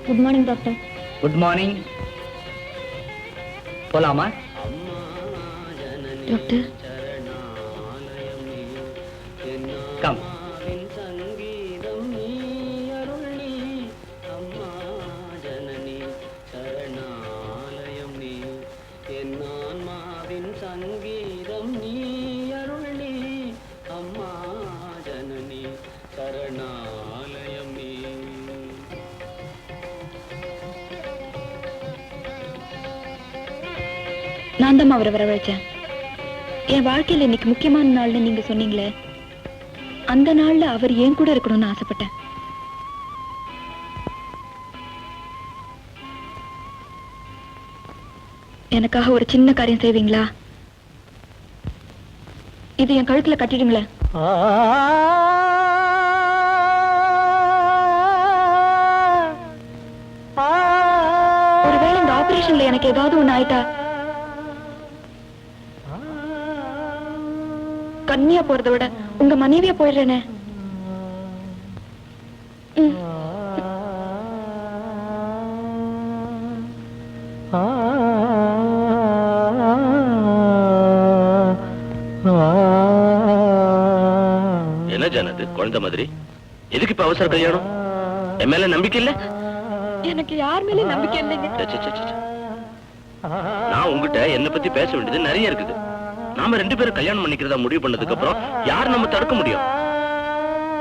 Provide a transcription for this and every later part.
Good morning doctor. Good morning. போலாமா doctor? Come. நான் தான் அவரை வரவழைச்சேன். என் வாழ்க்கையில இன்னைக்கு முக்கியமான நாள்னு நீங்க சொன்னீங்களே, அந்த நாள்ல அவர் ஏன் கூட இருக்கணும்னு ஆசைப்பட்டேன். எனக்காக ஒரு சின்ன காரியம் செய்வீங்களா? இது என் கழுத்துல கட்டிடுங்களேன். ஒருவேளை இந்த ஆபரேஷன்ல எனக்கு ஏதாவது ஒண்ணு ஆயிட்டா கன்னியா போறதை விட உங்க மனைவியா போயிடுறேனே. என்ன ஜானது குழந்தை மாதிரி? எதுக்கு இப்ப அவசர கல்யாணம்? என் மேல நம்பிக்கை இல்ல? எனக்கு யார் மேல நம்பிக்கை இல்லைங்க. நான் உங்ககிட்ட என்ன பத்தி பேச வேண்டியது நிறைய இருக்குது. நாம 2 பேரும் கல்யாணம் பண்ணிக்கிறதா முடிவு பண்ணதுக்கு அப்புறம் யார் நம்ம தடுக்க முடியும்?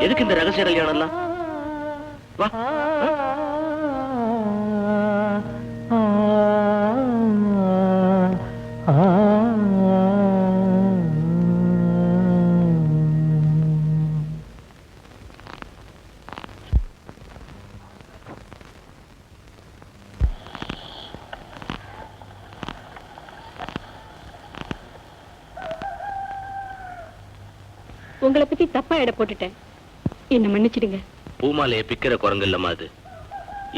எதுக்கு இந்த ரகசிய கல்யாணம் எல்லாம்? வா. உங்களை பத்தி தப்பா எடை போட்டுட்டேன், என்ன மன்னிச்சிடுங்க. பூமாலைய பிக்கிற குரங்கு இல்லம்மா அது.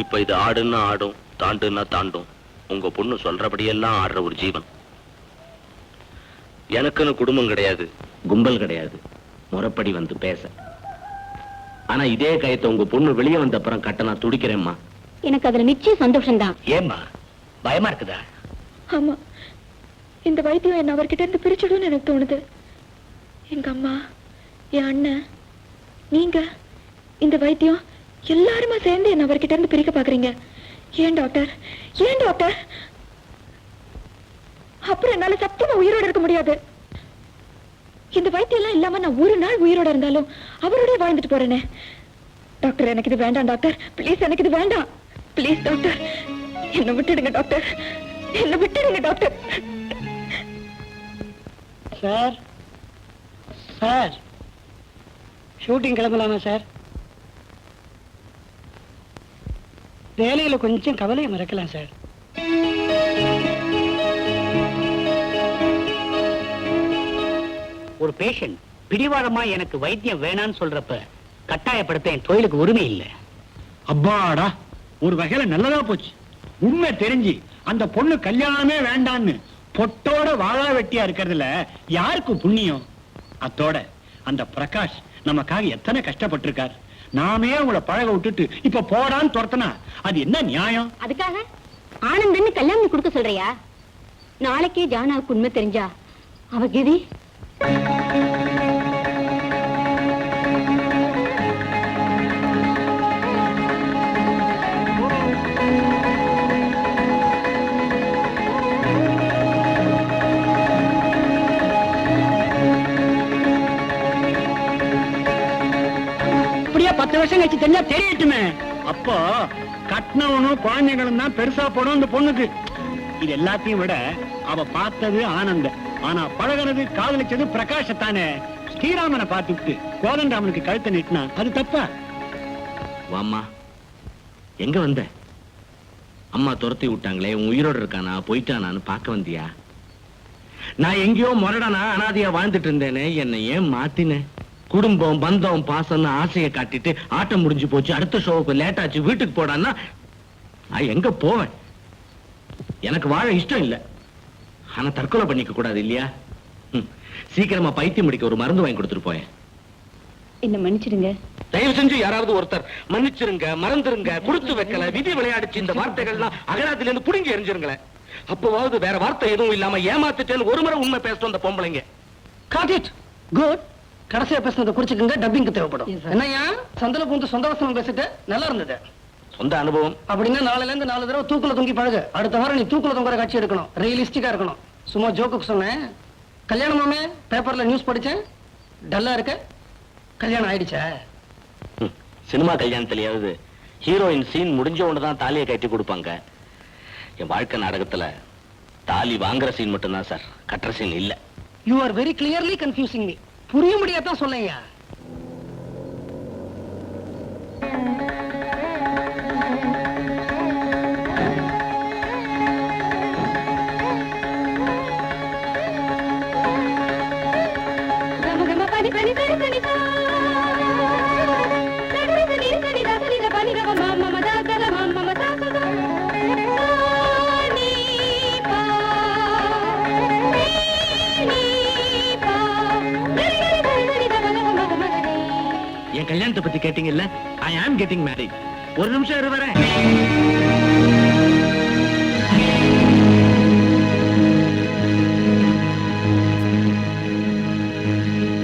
இப்ப இது ஆடுன்னா ஆடும், தாண்டுன்னா தாண்டும். உங்க பொண்ணு சொல்றபடியெல்லாம் ஆடுற ஒரு ஜீவன். எனக்குன்னு குடும்பம் கிடையாது, கும்பல் கிடையாது, முறைப்படி வந்து பேச. ஆனா இதே கயத்தை உங்க பொண்ணு வெளியே வந்த அப்புறம் கட்ட நான் துடிக்கிறேம்மா. எனக்கு அதுல நிச்சயம் சந்தோஷம் தான். ஏம்மா பயமா இருக்குதா? ஆமா, இந்த வைத்தியம் என்ன அவர்கிட்ட இருந்து பிரிச்சுடும்னு எனக்கு தோணுது. எங்க அம்மா, என் அண்ணன், நீங்க, இந்த வைத்தியம் எல்லாருமா சேர்ந்து என்ன அவர்கிட்ட இருந்து பிரிக்க பாக்குறீங்க. ஏன் டாக்டர்? ஏன் டாக்டர்? அப்புறம் என்னால சத்தியமா உயிரோட இருக்க முடியாது. இந்த வைத்தியம் எல்லாம் இல்லாம நான் ஒரு நாள் உயிரோட இருந்தாலும் அவரோட வாழ்ந்துட்டு போறேனே. டாக்டர், எனக்கு இது வேண்டாம் டாக்டர், பிளீஸ், எனக்கு இது வேண்டாம். பிளீஸ் டாக்டர், என்ன விட்டுடுங்க டாக்டர், என்ன விட்டுடுங்க டாக்டர். சார், சார், ஷூட்டிங் கிளம்பலாமா சார்? வேலையில கொஞ்சம் கவலையை மறக்கலாம் சார். ஒரு பேஷண்ட் பிடிவாதமா எனக்கு வைத்தியம் வேணான்னு சொல்றப்ப கட்டாயப்படுத்த என் தொழிலுக்கு உரிமை இல்லை. அப்பாடா, ஒரு வகையில நல்லதா போச்சு. உண்மை தெரிஞ்சு அந்த பொண்ணு கல்யாணமே வேண்டான்னு பொட்டோட வாழா வெட்டியா இருக்கிறதுல யாருக்கு புண்ணியம்? அத்தோட அந்த பிரகாஷ் நமக்காக எத்தனை கஷ்டப்பட்டிருக்கார். நாமே உங்களை பழக விட்டுட்டு இப்ப போடான்னு துரத்தனா அது என்ன நியாயம்? அதுக்காக ஆனந்தன்னு கல்யாணம் கொடுக்க சொல்றியா? நாளைக்கே ஜானாவுக்கு உண்மை தெரிஞ்சா அவ கதி. இப்படியே 10 வருஷம் கழிச்சு தெரிஞ்சா தெரியட்டுமே. அப்போ கட்டினவனும் குழந்தைகளும் தான் பெருசா போடும் இந்த பொண்ணுக்கு. இது எல்லாத்தையும் விட அவ பார்த்தது ஆனந்த, ஆனா பழகினது காதலிச்சது பிரகாஷத்தானே. ஸ்ரீராமனை பார்த்துட்டு கோதண்டராமனுக்கு கழுத்தை நீட்டினா அது தப்பா? வாம்மா, எங்க வந்த? அம்மா துரத்தி விட்டாங்களே, உன் உயிரோட இருக்கானா போயிட்டானான்னு பார்க்க வந்தியா? நான் எங்கேயோ முரடனா அனாதையா வாழ்ந்துட்டு இருந்தேனே, என்னை ஏன் மாத்தின? குடும்பம் பந்தம் பாசம்னு ஆசையை காட்டிட்டு ஆட்டம் முடிஞ்சு போச்சு, அடுத்த ஷோவுக்கு லேட் ஆச்சு, வீட்டுக்கு போடான்னா நான் எங்க போவேன்? எனக்கு வாழ இஷ்டம் இல்ல, ஆனா தற்கொலை பண்ணிக்க கூடாது இல்லையா? சீக்கிரமா பைத்தியம் முடிக்க ஒரு மருந்து வாங்கி கொடுத்துட்டு போயேன். என்ன மன்னிச்சிடுங்க. தயவு செஞ்சு யாராவது ஒருத்தர் மன்னிச்சிருங்க, மறந்துருங்க, கொடுத்து வைக்கல, விதி விளையாடிச்சு இந்த வார்த்தைகள்லாம் அகராதில இருந்து புடுங்கி எரிஞ்சிருங்களேன். அப்பவாவது வேற வார்த்தை எதுவும் இல்லாம ஏமாத்துட்டேன்னு ஒரு முறை உண்மை பேசுறோம் அந்த பொம்பளைங்க. Got it good. கடைசியா பேசுனதை குறிச்சுக்குங்க, டப்பிங்க்கு தேவைப்படும். என்னையா சந்தல பூந்து சொந்த வசனம் பேசிட்டு நல்லா இருந்தது. சொந்த அனுபவம் அப்படின்னா நாளைல இருந்து 4 தடவை தூக்குல தொங்கி பழகு. அடுத்த வாரம் நீ தூக்குல தொங்குற காட்சி எடுக்கணும். ரியலிஸ்டிக்கா இருக்கணும். சும்மா ஜோக்குக்கு சொன்னேன். கல்யாணமாமே பேப்பர்ல நியூஸ் படிச்சேன். டல்லா இருக்க. கல்யாணம் ஆயிடுச்சா? சினிமா கல்யாணத்திலேயாவது ஹீரோயின் சீன் முடிஞ்ச உடனேதான் தாலியை கட்டி கொடுப்பாங்க. என் வாழ்க்கை நாடகத்துல தாலி வாங்குற சீன் மட்டும்தான் சார், கட்டுற சீன் இல்ல. You are very clearly confusing me. புரிய முடியாதான் சொல்லையா. என் கல்யாணத்தை பத்தி கேட்டீங்கல்ல, ஐ ஆம் கெட்டிங் மேரிட். ஒரு நிமிஷம் இரு வரேன்.